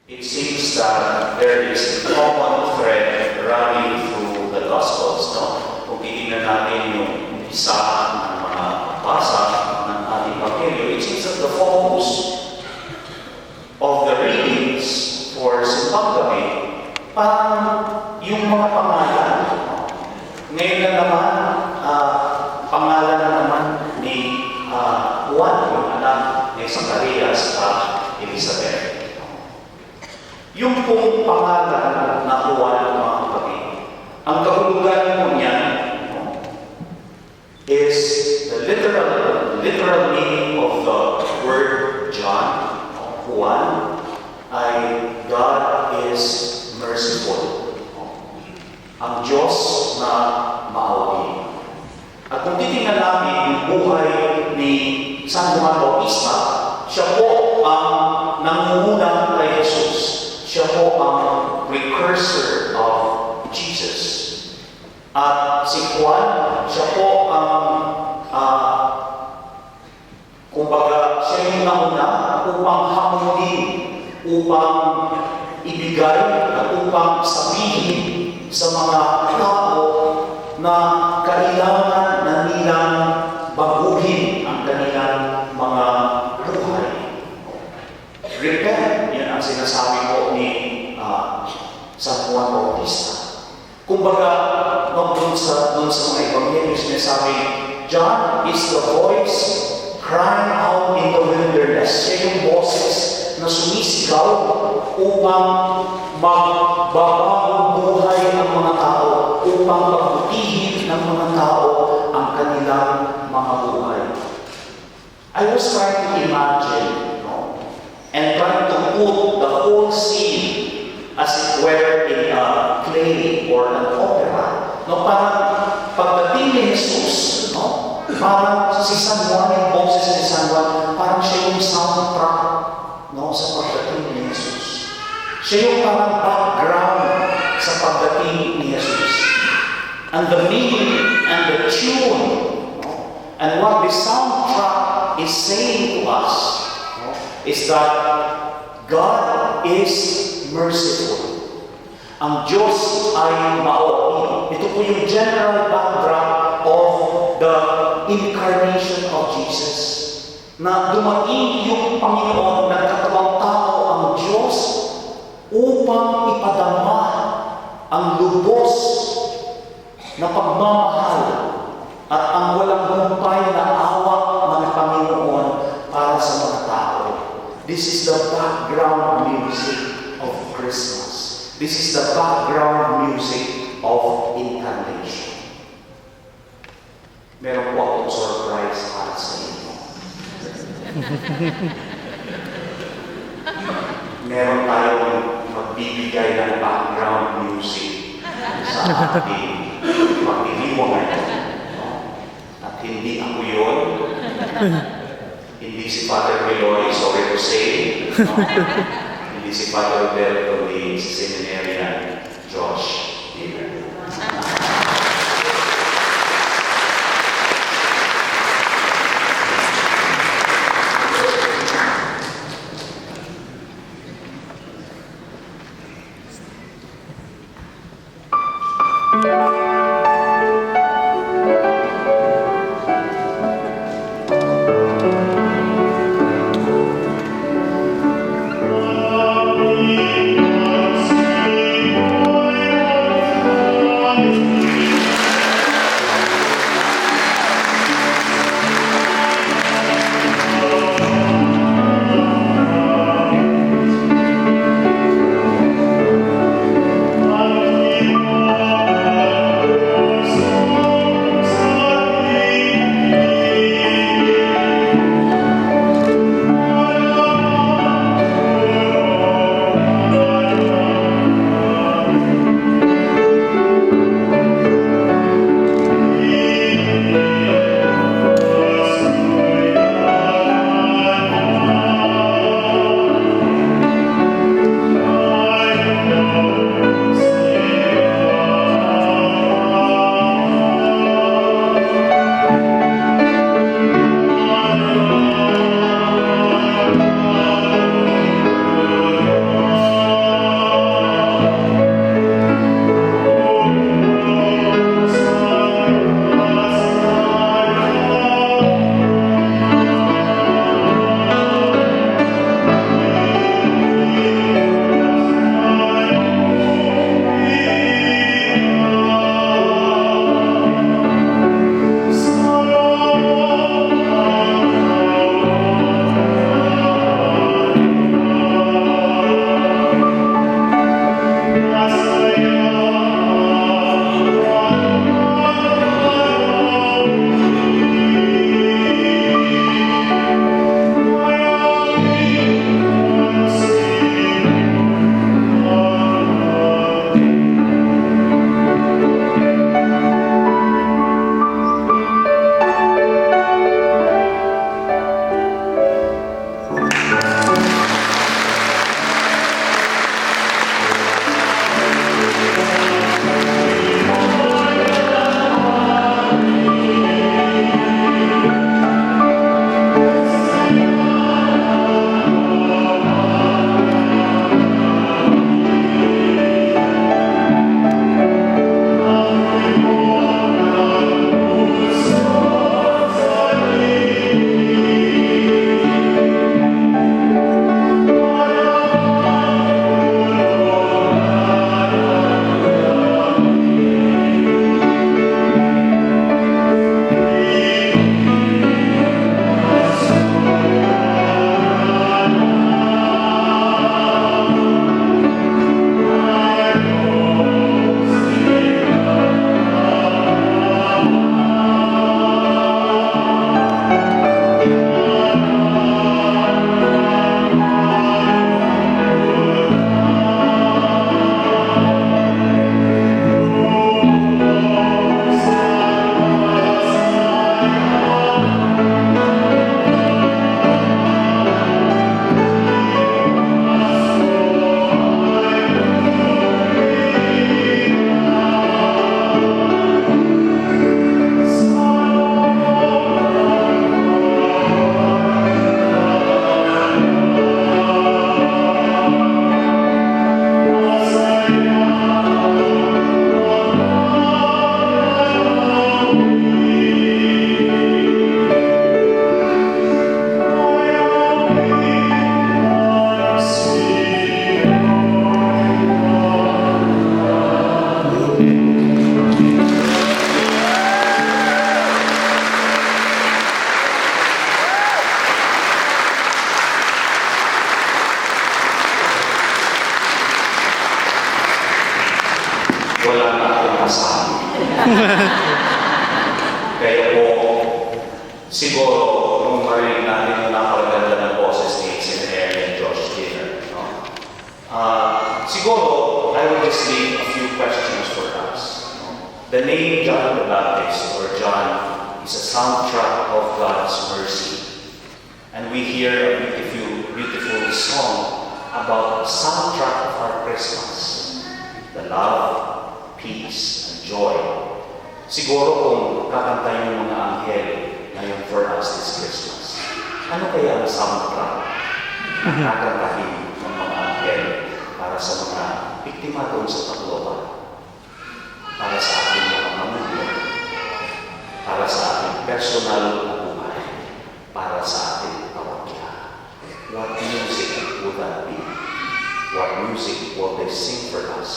It seems that there is a common thread running through the Gospels, no? Kung titignan natin yung isa ng mga basa ng ating Ebanghelyo, it seems that the focus of the readings for Simbang Gabi, parang yung mga pangalan. Ngayon na naman, pangalan na naman ni Juan, yung anak ni Zacarias at Elizabeth. Yung pong pangalan na Juan, mga kapatid, ang kahulugan po niyan is the literal meaning of the word John, Juan, ay God is merciful. Ang Diyos na maawain. At kung titingnan namin yung buhay ni San Juan Bautista, siya po ang nangunguna kay Jesus. Siya po ang precursor of Jesus. At si Juan, siya po ang kumbaga, siya yung nauna upang hamunin, upang ibigay, at upang sabihin sa mga tao na kailangan na nilang baguhin ang kanilang mga buhay. Repent, yan ang sinasabi ko ni San Juan Bautista. Kumbaga, doon sa mga Ebanghelyo, sinasabi, John is the voice crying out in the wilderness. Siya yung boses na sumisigaw upang magbabagong buhay ang mga tao, upang pagbutihin ng mga tao ang kanilang mga buhay. I was trying to imagine, and trying to put the whole scene as it were in a play or an opera. Parang pagdating ni Jesus, parang si San Juan, yung boses ni San Juan, parang siya yung soundtrack sa pagdating ni Jesus. Siya yung parang background sa pagdating ni Jesus. And the meaning and the tune, and what the soundtrack is saying to us, is that God is merciful. Ang Diyos ay maawain. Ito po yung general backdrop of the incarnation of Jesus. Na dumating yung Panginoon, nagkatawang tao ang Diyos upang ipadama ang lubos na pagmamahal at ang walang humpay na awa ng Panginoon para sa mga tao. This is the background music of Christmas. This is the background music of incarnation. Meron po akong surprise para sa inyo. Meron tayong magbibigay ng background music sa ating pagdiriwang ito. At hindi ako yun. Hindi si Father Meloy, sorry to say. Hindi si Father Roberto, ni si Seminarian Josh David. Amen. masabi. Kaya po, siguro, nung marinig natin yung napakaganda ng boses ni Sinner and Josh Dinner, no? Siguro, I will just leave a few questions for us. No? The name John the Baptist, or John, is a soundtrack of God's mercy. And we hear a beautiful song about the soundtrack of our Christmas. The love, peace, and joy. Siguro kung kakantayin ng mga anghel ngayon for us this Christmas, ano kaya ang soundtrack na kakantahin ng mga anghel para sa mga biktima doon sa Tacloban, para sa ating mga pamilya, para sa ating personal na buhay, para sa ating pamilya? What music would that be? What music will they sing for us